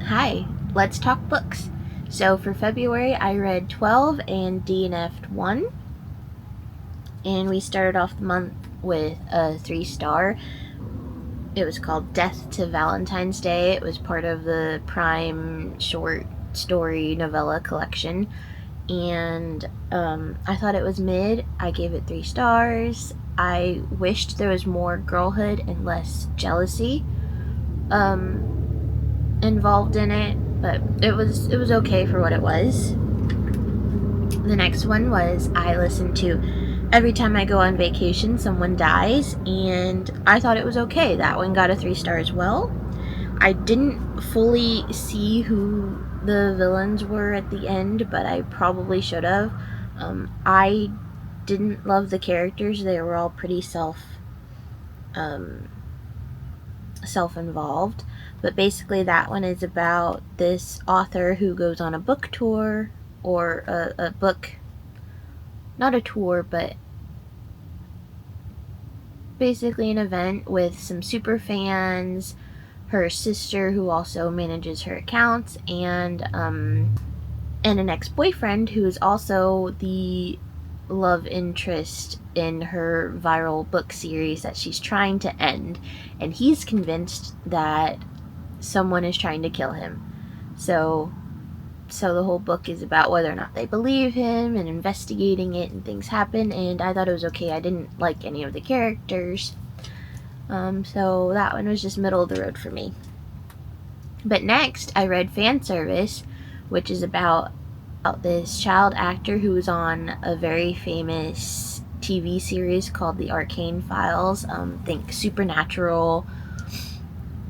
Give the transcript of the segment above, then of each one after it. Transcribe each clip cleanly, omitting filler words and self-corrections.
Hi, let's talk books. So for February, I read 12 and DNFed 1, and we started off the month with a 3-star. It was called Death to Valentine's Day. It was part of the Prime short story novella collection, and I thought it was mid. I gave it 3 stars. I wished there was more girlhood and less jealousy involved in it, but it was okay for what it was. The next one was I listened to Every Time I Go on Vacation, Someone Dies, and I thought it was okay. That one got a 3-star as well. I didn't fully see who the villains were at the end, but I probably should have. I didn't love the characters. They were all pretty um, self-involved. But basically, that one is about this author who goes on a book tour, or a book, not a tour, but basically an event with some super fans, her sister who also manages her accounts, and an ex-boyfriend who is also the love interest in her viral book series that she's trying to end, and he's convinced that someone is trying to kill him. So the whole book is about whether or not they believe him and investigating it, and things happen, and I thought it was okay. I didn't like any of the characters. So that one was just middle of the road for me. But next, I read Fan Service, which is about this child actor who was on a very famous TV series called The Arcane Files. Think Supernatural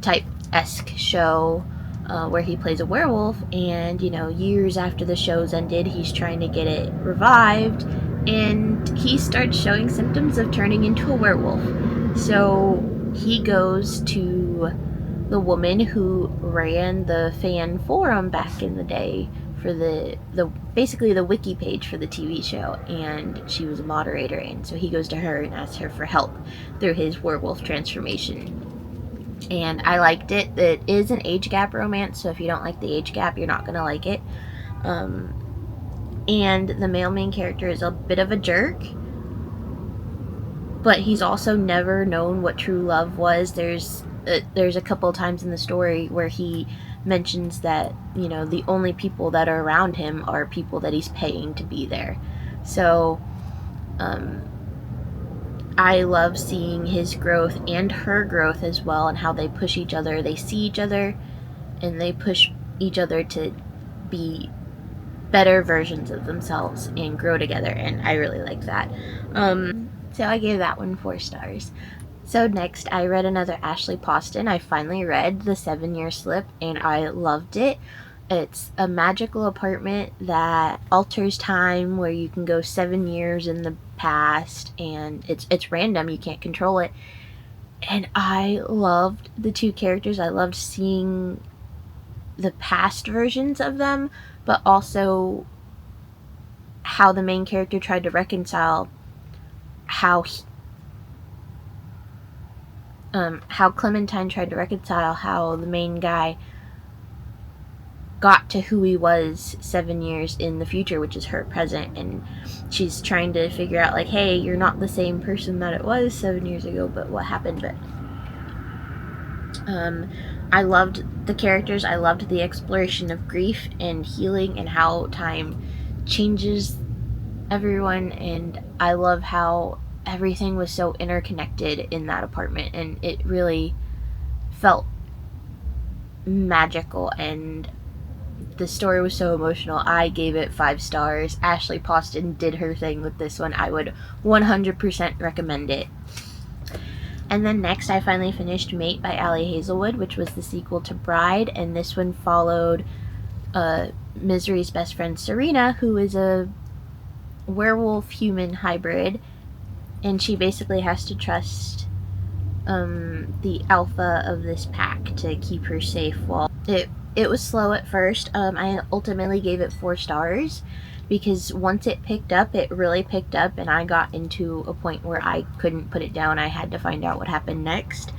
type-esque show. Where he plays a werewolf, and years after the show's ended, he's trying to get it revived, and he starts showing symptoms of turning into a werewolf. So he goes to the woman who ran the fan forum back in the day for the basically the wiki page for the TV show, and she was a moderator, and so he goes to her and asks her for help through his werewolf transformation. And I liked it. It is an age gap romance, so if you don't like the age gap, you're not going to like it. And the male main character is a bit of a jerk, but he's also never known what true love was. There's a couple of times in the story where he mentions that the only people that are around him are people that he's paying to be there. So I love seeing his growth and her growth as well, and how they push each other. They see each other and they push each other to be better versions of themselves and grow together, and I really like that. So I gave that one 4 stars. So next, I read another Ashley Poston. I finally read The 7-Year Slip, and I loved it. It's a magical apartment that alters time, where you can go 7 years in the past, and it's random. You can't control it. And I loved the 2 characters. I loved seeing the past versions of them, but also how the main character tried to reconcile how Clementine tried to reconcile how the main guy got to who he was 7 years in the future, which is her present, and she's trying to figure out, like, hey, you're not the same person that it was 7 years ago, but what happened? But I loved the characters. I loved the exploration of grief and healing and how time changes everyone, and I love how everything was so interconnected in that apartment, and it really felt magical, and the story was so emotional. I gave it 5 stars. Ashley Poston did her thing with this one. I would 100% recommend it. And then next, I finally finished Mate by Ali Hazelwood, which was the sequel to Bride, and this one followed Misery's best friend Serena, who is a werewolf-human hybrid, and she basically has to trust the alpha of this pack to keep her safe. While it was slow at first. I ultimately gave it 4 stars because once it picked up, it really picked up, and I got into a point where I couldn't put it down. I had to find out what happened next.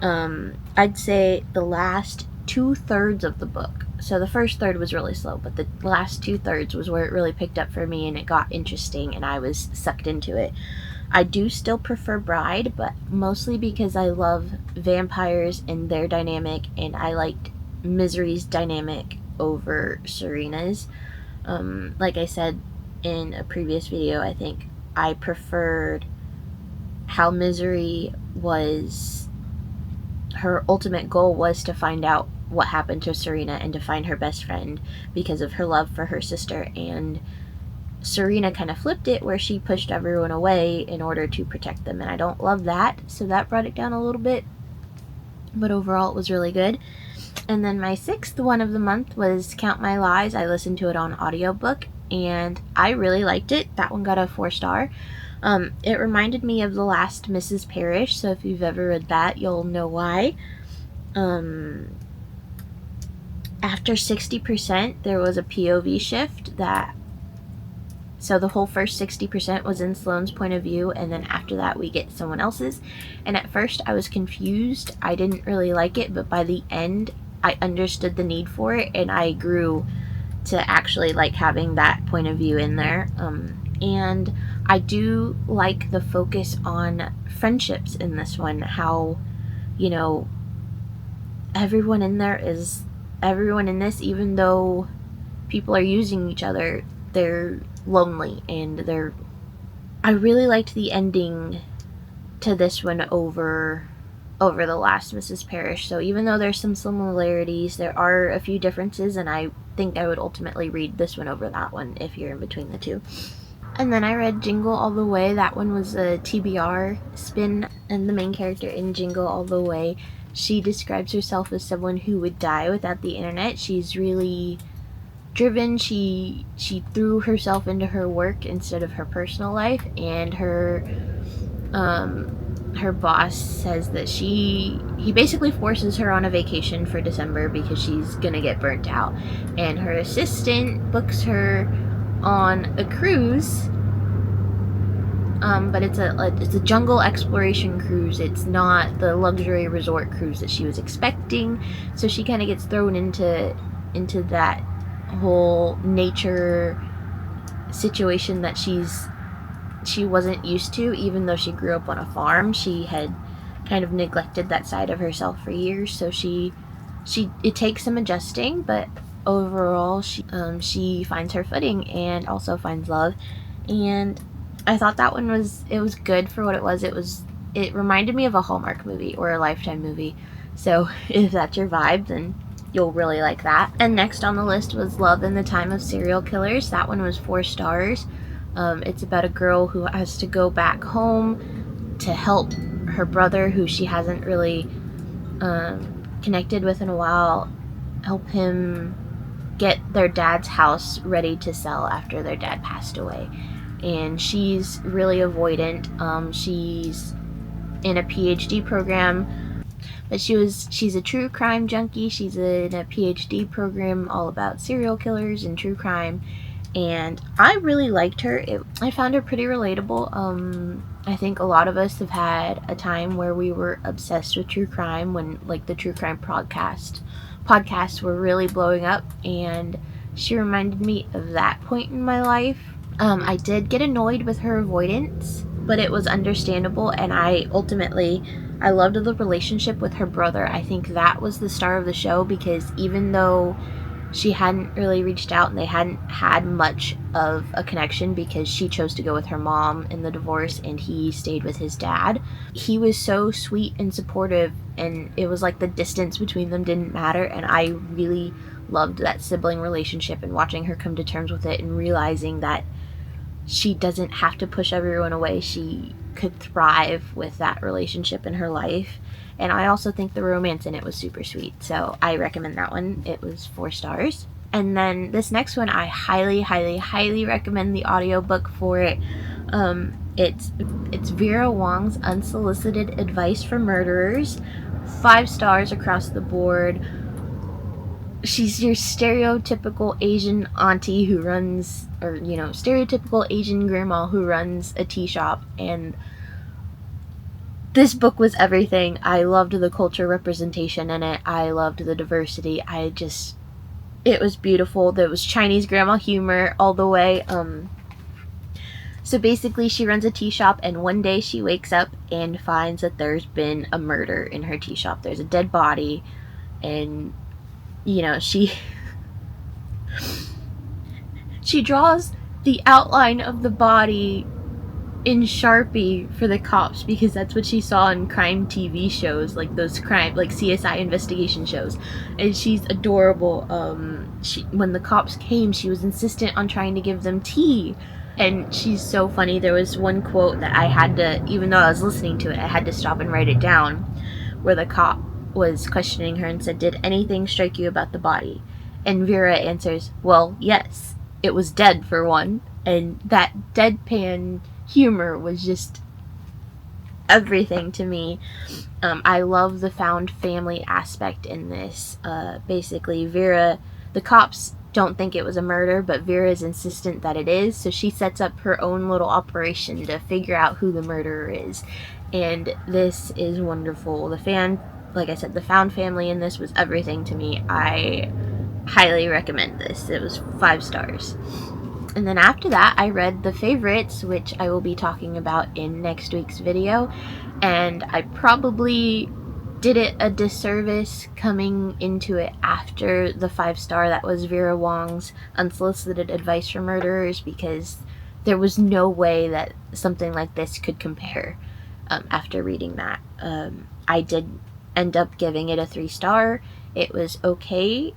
I'd say the last 2/3 of the book. So the first third was really slow, but the last 2/3 was where it really picked up for me and it got interesting and I was sucked into it. I do still prefer Bride, but mostly because I love vampires and their dynamic, and I liked Misery's dynamic over Serena's. Like I said in a previous video, I think I preferred how Misery was, her ultimate goal was to find out what happened to Serena and to find her best friend because of her love for her sister, and Serena kind of flipped it where she pushed everyone away in order to protect them, and I don't love that, so that brought it down a little bit, but overall it was really good. And then my 6th one of the month was Count My Lies. I listened to it on audiobook and I really liked it. That one got a 4-star. It reminded me of The Last Mrs. Parrish, so if you've ever read that, you'll know why. After 60%, there was a POV shift so the whole first 60% was in Sloane's point of view, and then after that we get someone else's. And at first I was confused. I didn't really like it, but by the end I understood the need for it, and I grew to actually like having that point of view in there. And I do like the focus on friendships in this one. How, everyone in this, even though people are using each other, they're lonely, and I really liked the ending to this one over The Last Mrs. Parrish. So even though there's some similarities, there are a few differences, and I think I would ultimately read this one over that one if you're in between the two. And then I read Jingle All the Way. That one was a TBR spin, and the main character in Jingle All the Way, she describes herself as someone who would die without the internet. She's really driven. She threw herself into her work instead of her personal life, and her boss says that he basically forces her on a vacation for December because she's gonna get burnt out, and her assistant books her on a cruise, but it's a jungle exploration cruise. It's not the luxury resort cruise that she was expecting, so she kind of gets thrown into that whole nature situation that she wasn't used to. Even though she grew up on a farm, she had kind of neglected that side of herself for years, so it takes some adjusting, but overall she finds her footing and also finds love. And I thought that one was good for what it was. It reminded me of a Hallmark movie or a Lifetime movie, so if that's your vibe, then you'll really like that. And next on the list was Love in the Time of Serial Killers. That one was 4 stars. It's about a girl who has to go back home to help her brother, who she hasn't really connected with in a while, help him get their dad's house ready to sell after their dad passed away. And she's really avoidant. She's in a PhD program, but she's a true crime junkie. She's in a PhD program all about serial killers and true crime, and I really liked her. I found her pretty relatable. I think a lot of us have had a time where we were obsessed with true crime when, like, the true crime podcasts were really blowing up, and she reminded me of that point in my life. I did get annoyed with her avoidance, but it was understandable, and I loved the relationship with her brother. I think that was the star of the show, because even though she hadn't really reached out and they hadn't had much of a connection because she chose to go with her mom in the divorce and he stayed with his dad, he was so sweet and supportive, and it was like the distance between them didn't matter, and I really loved that sibling relationship and watching her come to terms with it and realizing that she doesn't have to push everyone away. She could thrive with that relationship in her life. And I also think the romance in it was super sweet, so I recommend that one. It was 4 stars. And then this next one, I highly, highly, highly recommend the audiobook for it. It's Vera Wong's Unsolicited Advice for Murderers. 5 stars across the board. She's your stereotypical Asian auntie who runs, or, stereotypical Asian grandma who runs a tea shop, and this book was everything. I loved the culture representation in it. I loved the diversity. It was beautiful. There was Chinese grandma humor all the way. So basically, she runs a tea shop, and one day she wakes up and finds that there's been a murder in her tea shop. There's a dead body, and, you know, she draws the outline of the body in Sharpie for the cops, because that's what she saw in crime TV shows, like those crime, like CSI investigation shows. And she's adorable. When the cops came, she was insistent on trying to give them tea. And she's so funny. There was one quote that I had to, even though I was listening to it, I had to stop and write it down, where the cop was questioning her and said, "Did anything strike you about the body?" And Vera answers, "Well, yes, it was dead for one." And that deadpan humor was just everything to me. I love the found family aspect in this. Basically, Vera, the cops don't think it was a murder, but Vera is insistent that it is, so she sets up her own little operation to figure out who the murderer is. And this is wonderful. Like I said, the found family in this was everything to me. I highly recommend this. It was 5 stars. And then after that, I read The Favorites, which I will be talking about in next week's video. And I probably did it a disservice coming into it after the 5-star that was Vera Wong's Unsolicited Advice for Murderers, because there was no way that something like this could compare after reading that. I did end up giving it a 3-star. It was okay.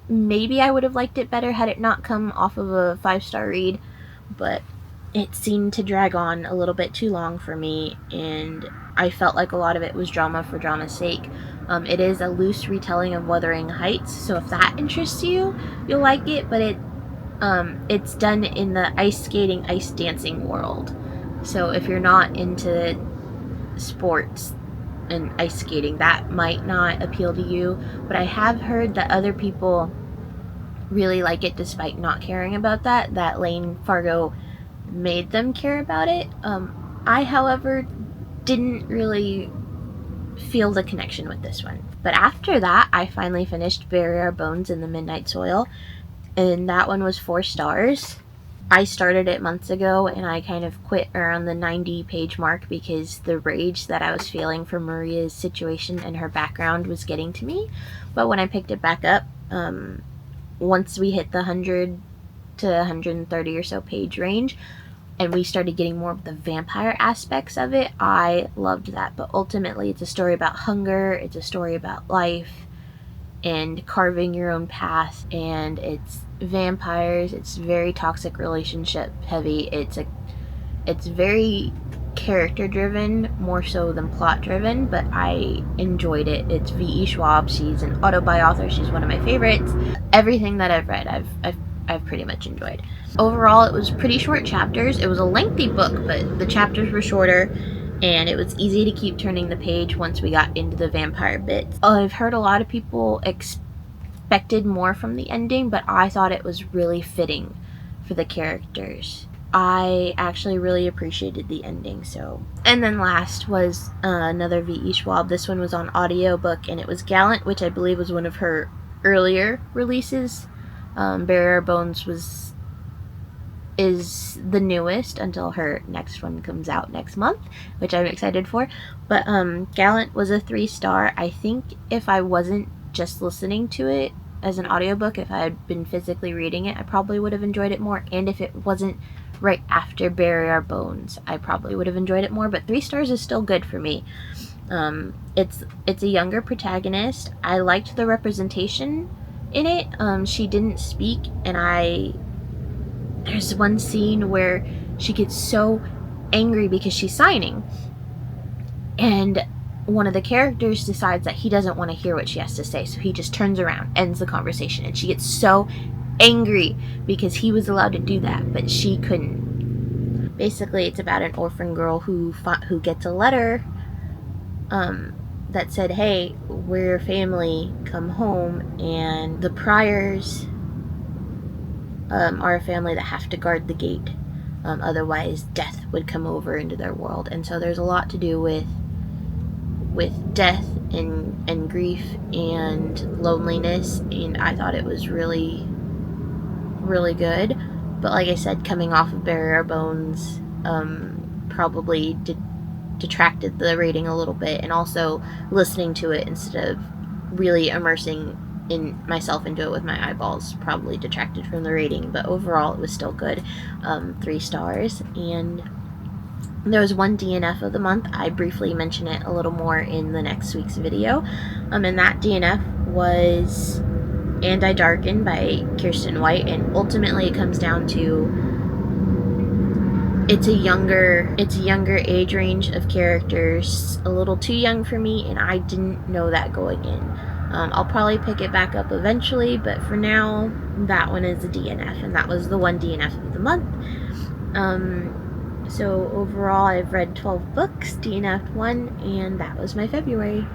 Maybe I would have liked it better had it not come off of a 5-star read, but it seemed to drag on a little bit too long for me, and I felt like a lot of it was drama for drama's sake. It is a loose retelling of Wuthering Heights, so if that interests you, you'll like it, but it's done in the ice skating, ice dancing world. So if you're not into sports and ice skating, that might not appeal to you, but I have heard that other people really like it despite not caring about that Lane Fargo made them care about it. I, however, didn't really feel the connection with this one. But after that, I finally finished Bury Our Bones in the Midnight Soil, and that one was 4 stars. I started it months ago, and I kind of quit around the 90-page mark because the rage that I was feeling for Maria's situation and her background was getting to me. But when I picked it back up, once we hit the 100 to 130 or so page range, and we started getting more of the vampire aspects of it, I loved that. But ultimately, it's a story about hunger, it's a story about life, and carving your own path, and it's vampires. It's very toxic relationship heavy. It's very character driven, more so than plot driven, but I enjoyed it. It's V.E. Schwab. She's an auto-buy author. She's one of my favorites. Everything that I've read, I've pretty much enjoyed. Overall, it was pretty short chapters. It was a lengthy book, but the chapters were shorter, and it was easy to keep turning the page once we got into the vampire bits. I've heard a lot of people expected more from the ending, but I thought it was really fitting for the characters. I actually really appreciated the ending. So, and then last was another V.E. Schwab. This one was on audiobook, and it was Gallant, which I believe was one of her earlier releases. Bury Our Bones is the newest until her next one comes out next month, which I'm excited for. But Gallant was a 3-star. I think if I wasn't just listening to it as an audiobook, if I had been physically reading it, I probably would have enjoyed it more. And if it wasn't right after Bury Our Bones, I probably would have enjoyed it more. But 3 stars is still good for me. It's a younger protagonist. I liked the representation in it. She didn't speak, and there's one scene where she gets so angry because she's signing, and one of the characters decides that he doesn't want to hear what she has to say, so he just turns around, ends the conversation, and she gets so angry because he was allowed to do that, but she couldn't. Basically, it's about an orphan girl who gets a letter that said, "Hey, we're family, come home," and the Pryors are a family that have to guard the gate. Otherwise, death would come over into their world. And so there's a lot to do with with death and grief and loneliness, and I thought it was really, really good. But like I said, coming off of Bury Our Bones probably detracted the rating a little bit, and also listening to it instead of really immersing in myself into it with my eyeballs probably detracted from the rating. But overall, it was still good. 3 stars. And there was one DNF of the month. I briefly mention it a little more in the next week's video. And that DNF was And I Darken by Kirsten White. And ultimately it comes down to it's a younger age range of characters, a little too young for me, and I didn't know that going in. I'll probably pick it back up eventually, but for now, that one is a DNF, and that was the one DNF of the month. So overall, I've read 12 books, DNF'd 1, and that was my February.